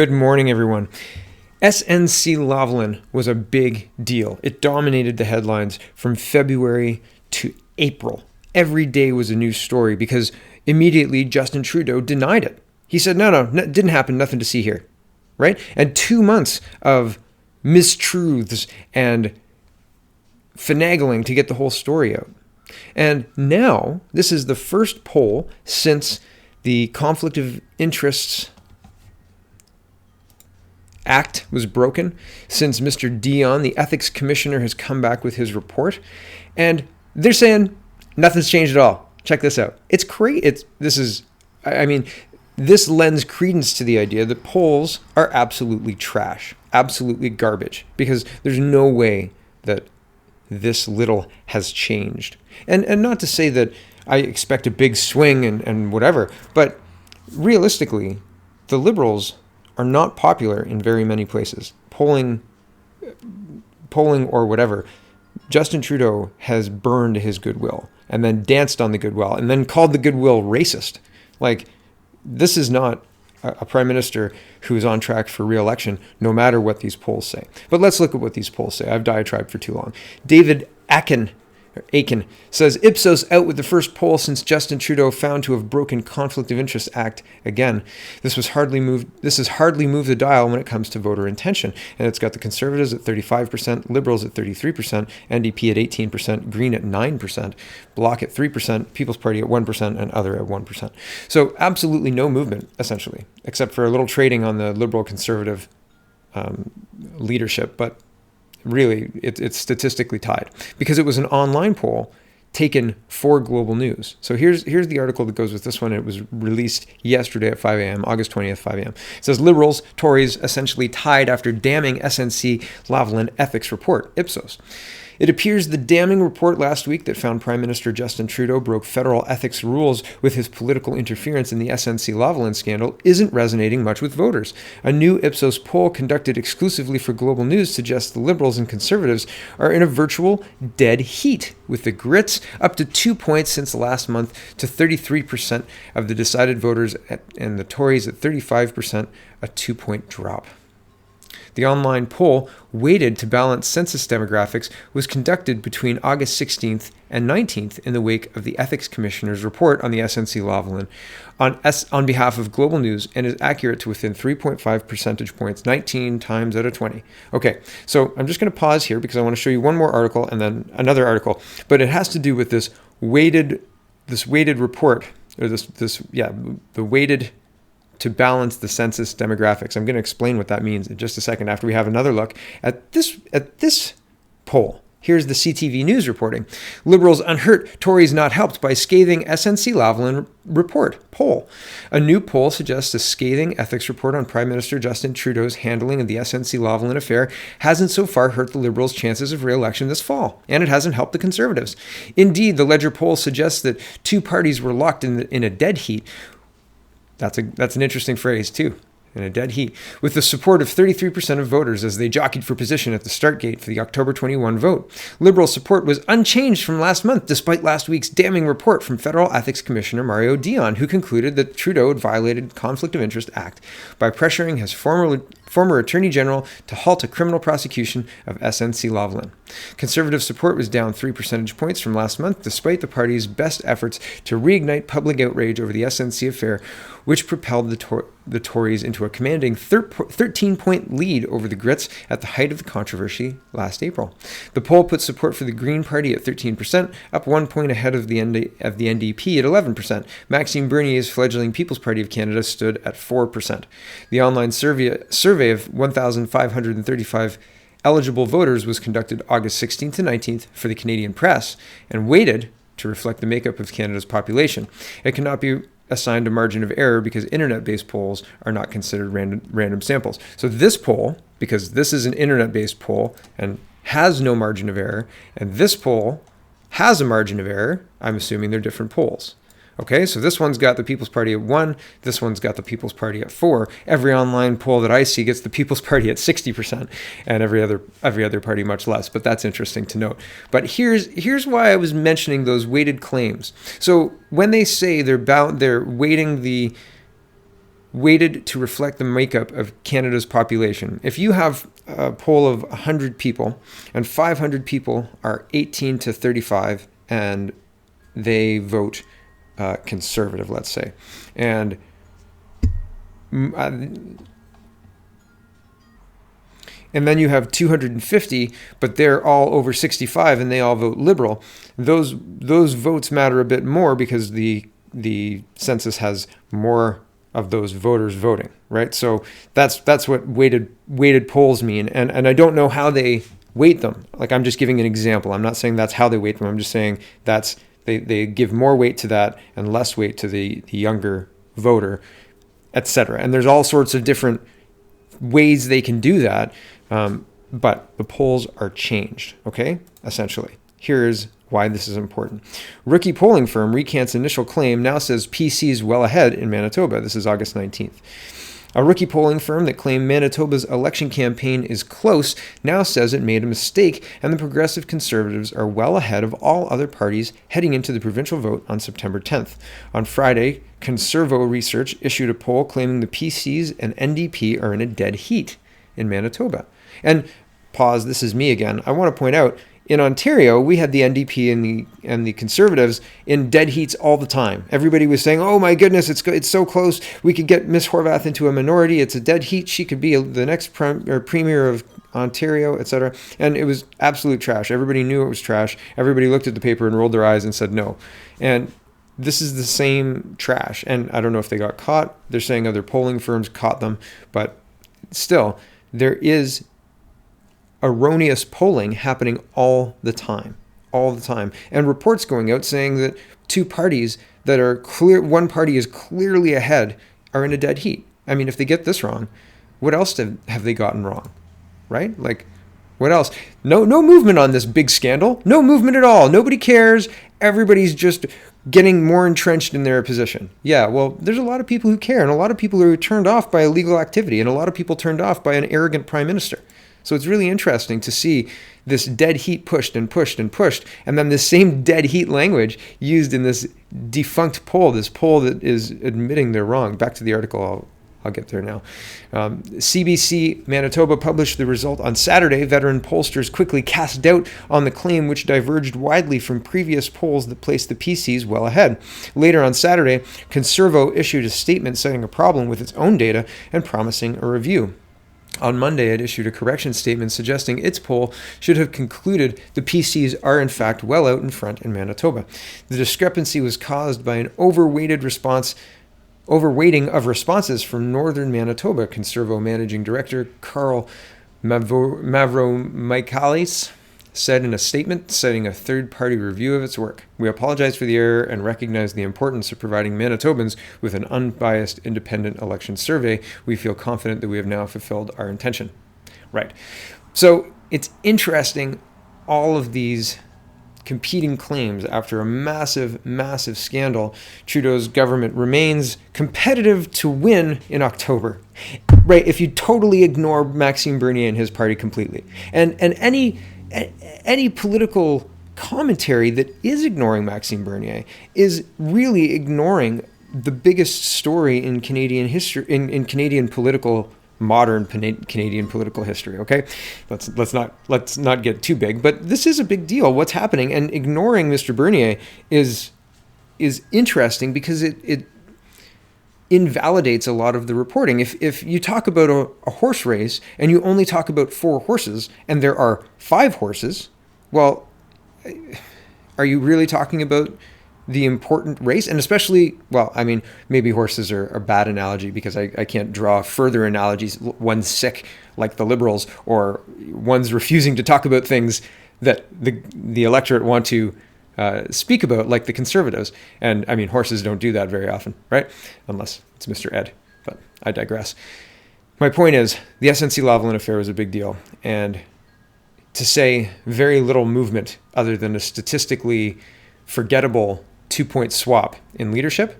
Good morning, everyone. SNC Lavalin was a big deal. It dominated the headlines from February to April. Every day was a new story because immediately Justin Trudeau denied it. He said, no, it didn't happen, nothing to see here, right? And 2 months of mistruths and finagling to get the whole story out. And now, this is the first poll since the Conflict of Interests Act was broken, since Mr. Dion, the ethics commissioner, has come back with his report, and they're saying nothing's changed at all. Check this out. It's crazy. This lends credence to the idea that polls are absolutely trash, absolutely garbage, because there's no way that this little has changed. And not to say that I expect a big swing and whatever, but realistically, the Liberals are not popular in very many places. Polling or whatever. Justin Trudeau has burned his goodwill and then danced on the goodwill and then called the goodwill racist. Like, this is not a prime minister who is on track for re-election, no matter what these polls say. But let's look at what these polls say. I've diatribed for too long. David Aiken says Ipsos out with the first poll since Justin Trudeau found to have broken Conflict of Interest Act again. This has hardly moved the dial when it comes to voter intention. And it's got the Conservatives at 35%, Liberals at 33%, NDP at 18%, Green at 9%, Bloc at 3%, People's Party at 1%, and Other at 1%. So absolutely no movement, essentially, except for a little trading on the Liberal-Conservative leadership. But really, it's statistically tied because it was an online poll taken for Global News. So here's the article that goes with this one. It was released yesterday at 5 a.m., August 20th, 5 a.m. It says Liberals, Tories essentially tied after damning SNC Lavalin ethics report, Ipsos. It appears the damning report last week that found Prime Minister Justin Trudeau broke federal ethics rules with his political interference in the SNC Lavalin scandal isn't resonating much with voters. A new Ipsos poll conducted exclusively for Global News suggests the Liberals and Conservatives are in a virtual dead heat, with the Grits up to 2 points since last month to 33% of the decided voters and the Tories at 35%, a 2-point drop. The online poll, weighted to balance census demographics, was conducted between August 16th and 19th in the wake of the Ethics Commissioner's report on the SNC Lavalin on behalf of Global News and is accurate to within 3.5 percentage points, 19 times out of 20. Okay, so I'm just going to pause here because I want to show you one more article and then another article, but it has to do with this weighted report, or the weighted to balance the census demographics. I'm going to explain what that means in just a second after we have another look at this poll. Here's the CTV News reporting. Liberals unhurt, Tories not helped by scathing SNC Lavalin report poll. A new poll suggests a scathing ethics report on Prime Minister Justin Trudeau's handling of the SNC Lavalin affair hasn't so far hurt the Liberals' chances of re-election this fall, and it hasn't helped the Conservatives. Indeed, the Ledger poll suggests that two parties were locked in a dead heat. That's an interesting phrase, too, in a dead heat, with the support of 33% of voters as they jockeyed for position at the start gate for the October 21 vote. Liberal support was unchanged from last month, despite last week's damning report from Federal Ethics Commissioner Mario Dion, who concluded that Trudeau had violated Conflict of Interest Act by pressuring his former Attorney General to halt a criminal prosecution of SNC Lavalin. Conservative support was down 3 percentage points from last month, despite the party's best efforts to reignite public outrage over the SNC affair, which propelled the Tories into a commanding 13-point lead over the Grits at the height of the controversy last April. The poll put support for the Green Party at 13%, up 1 point ahead of the NDP at 11%. Maxime Bernier's fledgling People's Party of Canada stood at 4%. The online survey of 1,535 eligible voters was conducted August 16th to 19th for the Canadian Press and weighted to reflect the makeup of Canada's population. It cannot be assigned a margin of error because internet-based polls are not considered random samples. So this poll, because this is an internet-based poll and has no margin of error, and this poll has a margin of error, I'm assuming they're different polls. Okay, so this one's got the People's Party at 1, this one's got the People's Party at 4. Every online poll that I see gets the People's Party at 60%, and every other party much less, but that's interesting to note. But here's why I was mentioning those weighted claims. So when they say they're weighting the weighted to reflect the makeup of Canada's population. If you have a poll of 100 people and 500 people are 18 to 35 and they vote conservative, let's say, and then you have 250, but they're all over 65 and they all vote Liberal. Those votes matter a bit more because the census has more of those voters voting, right? So that's what weighted polls mean, and I don't know how they weight them. Like, I'm just giving an example. I'm not saying that's how they weight them. I'm just saying that's they give more weight to that and less weight to the younger voter, etc. And there's all sorts of different ways they can do that, but the polls are changed, okay? Essentially, here's why this is important. Rookie polling firm recants initial claim, now says PC's well ahead in Manitoba. This is August 19th. A rookie polling firm that claimed Manitoba's election campaign is close now says it made a mistake, and the Progressive Conservatives are well ahead of all other parties heading into the provincial vote on September 10th. On Friday, Conservo Research issued a poll claiming the PCs and NDP are in a dead heat in Manitoba. And pause, this is me again. I want to point out, in Ontario, we had the NDP and the Conservatives in dead heats all the time. Everybody was saying, "Oh my goodness, it's so close. We could get Miss Horvath into a minority. It's a dead heat. She could be the next premier of Ontario, etc." And it was absolute trash. Everybody knew it was trash. Everybody looked at the paper and rolled their eyes and said no. And this is the same trash. And I don't know if they got caught. They're saying other polling firms caught them, but still, there is erroneous polling happening all the time, and reports going out saying that two parties that are clear, one party is clearly ahead, are in a dead heat. I mean, if they get this wrong, what else have they gotten wrong, right? Like, what else? No movement on this big scandal. No movement at all. Nobody cares. Everybody's just getting more entrenched in their position. Yeah, well, there's a lot of people who care, and a lot of people who are turned off by illegal activity, and a lot of people turned off by an arrogant prime minister. So it's really interesting to see this dead heat pushed and pushed and pushed, and then this same dead heat language used in this defunct poll, this poll that is admitting they're wrong. Back to the article, I'll get there now. CBC Manitoba published the result on Saturday. Veteran pollsters quickly cast doubt on the claim, which diverged widely from previous polls that placed the PCs well ahead. Later on Saturday, Conservo issued a statement citing a problem with its own data and promising a review. On Monday, it issued a correction statement suggesting its poll should have concluded the PCs are in fact well out in front in Manitoba. The discrepancy was caused by an overweighting of responses from Northern Manitoba. Conservo Managing Director Carl Mavromichalis said in a statement, citing a third-party review of its work, "We apologize for the error and recognize the importance of providing Manitobans with an unbiased, independent election survey. We feel confident that we have now fulfilled our intention." Right. So it's interesting, all of these competing claims after a massive, massive scandal. Trudeau's government remains competitive to win in October. Right, if you totally ignore Maxime Bernier and his party completely. And any political commentary that is ignoring Maxime Bernier is really ignoring the biggest story in Canadian history, in Canadian political, modern Canadian political history. Okay, let's not get too big, but this is a big deal. What's happening, and ignoring Mr. Bernier is interesting because it invalidates a lot of the reporting. If you talk about a horse race and you only talk about 4 horses and there are 5 horses, well, are you really talking about the important race? And especially, well, I mean, maybe horses are a bad analogy because I can't draw further analogies. One's sick, like the Liberals, or one's refusing to talk about things that the electorate want to speak about, like the Conservatives. And I mean, horses don't do that very often, right? Unless it's Mr. Ed, but I digress. My point is, the SNC Lavalin affair was a big deal. And to say very little movement other than a statistically forgettable 2-point swap in leadership,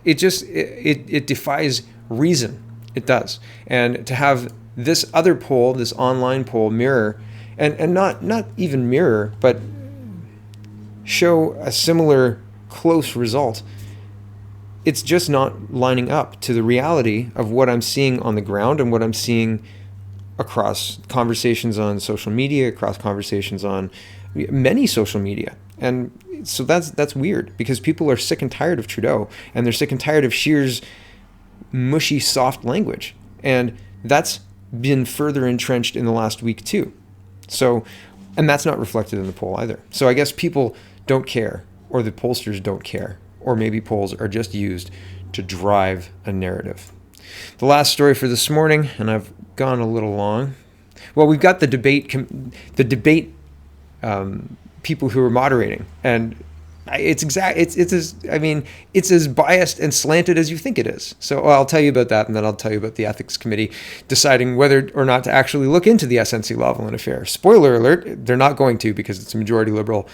it defies reason. It does. And to have this other poll, this online poll, mirror, and not even mirror, but show a similar close result, it's just not lining up to the reality of what I'm seeing on the ground and what I'm seeing across conversations on social media, across conversations on many social media. And so that's weird, because people are sick and tired of Trudeau, and they're sick and tired of Scheer's mushy, soft language. And that's been further entrenched in the last week too. So, and that's not reflected in the poll either. So I guess people don't care, or the pollsters don't care, or maybe polls are just used to drive a narrative. The last story for this morning, and I've gone a little long. Well, we've got the debate people who are moderating, and it's as biased and slanted as you think it is. So I'll tell you about that, and then I'll tell you about the ethics committee deciding whether or not to actually look into the SNC Lavalin affair. Spoiler alert, they're not going to, because it's a majority Liberal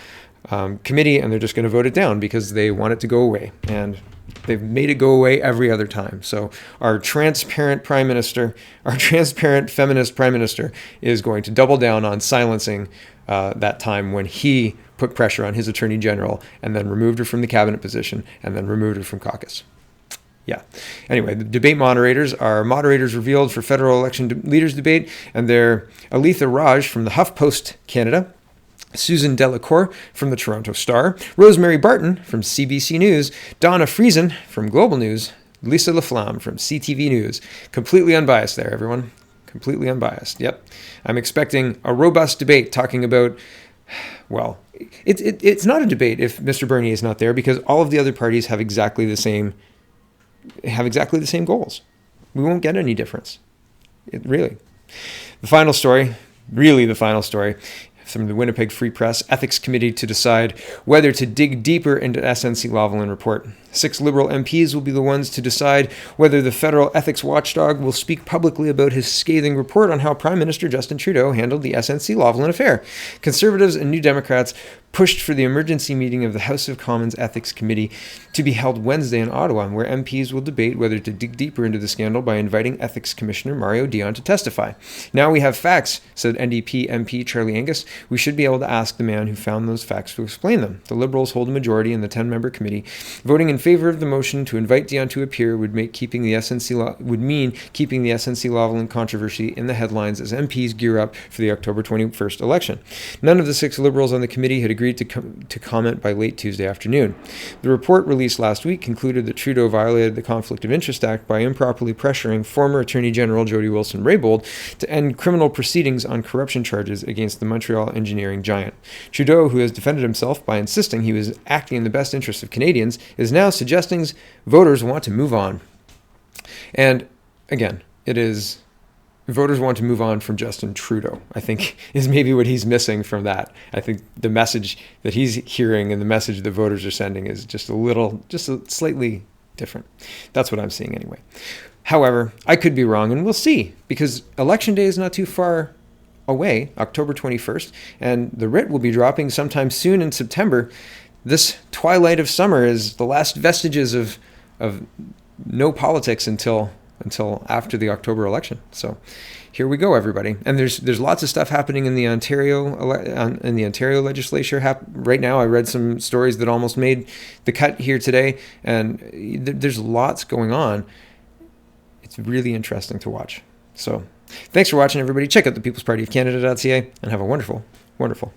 committee, and they're just going to vote it down because they want it to go away. And they've made it go away every other time. So our transparent prime minister, our transparent feminist prime minister, is going to double down on silencing that time when he put pressure on his attorney general and then removed her from the cabinet position and then removed her from caucus. Yeah. Anyway, the debate moderators are moderators revealed for federal election leaders debate, and they're Alitha Raj from the HuffPost Canada, Susan Delacour from the Toronto Star, Rosemary Barton from CBC News, Donna Friesen from Global News, Lisa Laflamme from CTV News. Completely unbiased there, everyone. Completely unbiased. Yep. I'm expecting a robust debate talking about, well, it's not a debate if Mr. Bernier is not there, because all of the other parties have exactly the same goals. We won't get any difference. The final story from the Winnipeg Free Press, Ethics Committee to decide whether to dig deeper into SNC Lavalin report. 6 Liberal MPs will be the ones to decide whether the federal ethics watchdog will speak publicly about his scathing report on how Prime Minister Justin Trudeau handled the SNC Lavalin affair. Conservatives and New Democrats pushed for the emergency meeting of the House of Commons Ethics Committee to be held Wednesday in Ottawa, where MPs will debate whether to dig deeper into the scandal by inviting Ethics Commissioner Mario Dion to testify. Now we have facts, said NDP MP Charlie Angus. We should be able to ask the man who found those facts to explain them. The Liberals hold a majority in the 10-member committee. Voting in favor of the motion to invite Dion to appear would mean keeping the SNC Lavalin controversy in the headlines as MPs gear up for the October 21st election. None of the 6 Liberals on the committee had agreed to comment by late Tuesday afternoon. The report released last week concluded that Trudeau violated the Conflict of Interest Act by improperly pressuring former Attorney General Jody Wilson-Raybould to end criminal proceedings on corruption charges against the Montreal engineering giant. Trudeau, who has defended himself by insisting he was acting in the best interests of Canadians, is now suggesting voters want to move on. And again, voters want to move on from Justin Trudeau, I think, is maybe what he's missing from that. I think the message that he's hearing and the message the voters are sending is just slightly different. That's what I'm seeing anyway. However, I could be wrong, and we'll see, because Election Day is not too far away, October 21st, and the writ will be dropping sometime soon in September. This twilight of summer is the last vestiges of no politics until after the October election. So here we go, everybody. And there's lots of stuff happening in the Ontario legislature right now. I read some stories that almost made the cut here today, and there's lots going on. It's really interesting to watch. So thanks for watching, everybody. Check out thepeoplespartyofcanada.ca and have a wonderful, wonderful